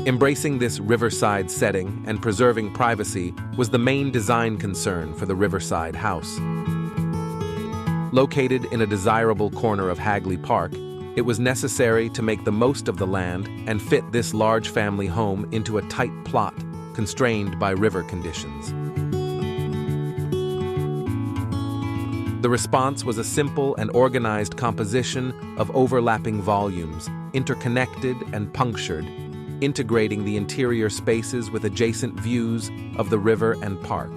Embracing this riverside setting and preserving privacy was the main design concern for the Riverside House. Located in a desirable corner of Hagley Park, it was necessary to make the most of the land and fit this large family home into a tight plot, constrained by river conditions. The response was a simple and organized composition of overlapping volumes, interconnected and punctured, integrating the interior spaces with adjacent views of the river and park.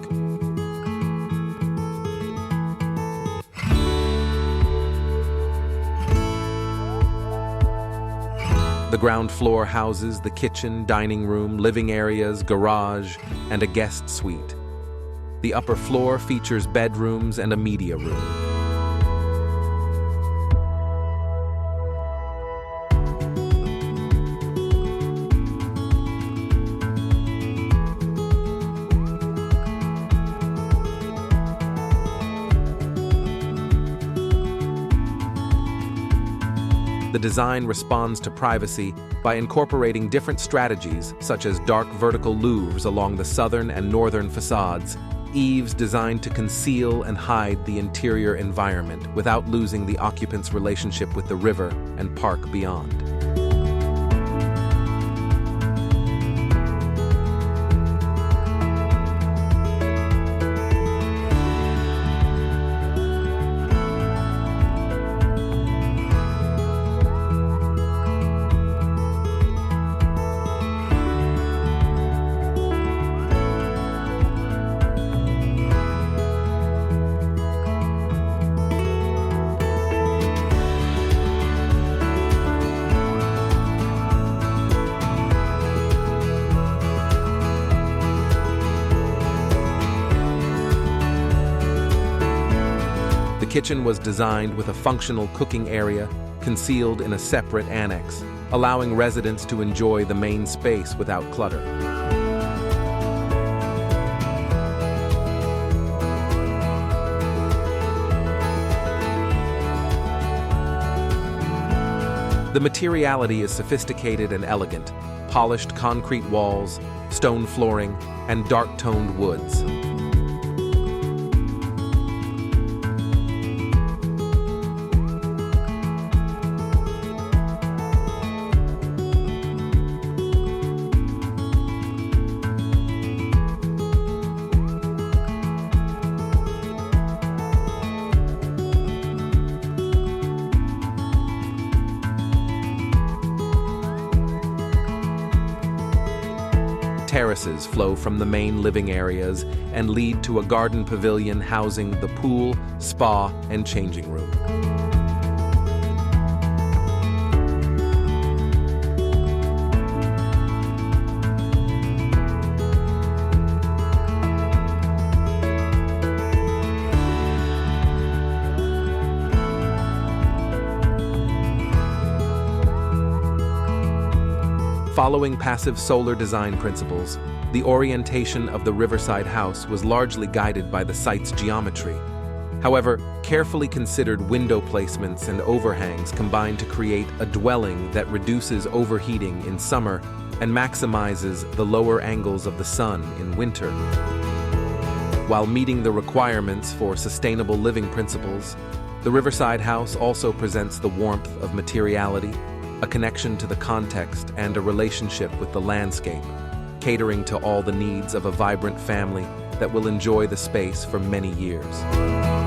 The ground floor houses the kitchen, dining room, living areas, garage, and a guest suite. The upper floor features bedrooms and a media room. The design responds to privacy by incorporating different strategies, such as dark vertical louvres along the southern and northern facades, eaves designed to conceal and hide the interior environment without losing the occupant's relationship with the river and park beyond. The kitchen was designed with a functional cooking area concealed in a separate annex, allowing residents to enjoy the main space without clutter. The materiality is sophisticated and elegant: polished concrete walls, stone flooring, and dark-toned woods. Terraces flow from the main living areas and lead to a garden pavilion housing the pool, spa, and changing room. Following passive solar design principles, the orientation of the Riverside House was largely guided by the site's geometry. However, carefully considered window placements and overhangs combine to create a dwelling that reduces overheating in summer and maximizes the lower angles of the sun in winter. While meeting the requirements for sustainable living principles, the Riverside House also presents the warmth of materiality, a connection to the context, and a relationship with the landscape, catering to all the needs of a vibrant family that will enjoy the space for many years.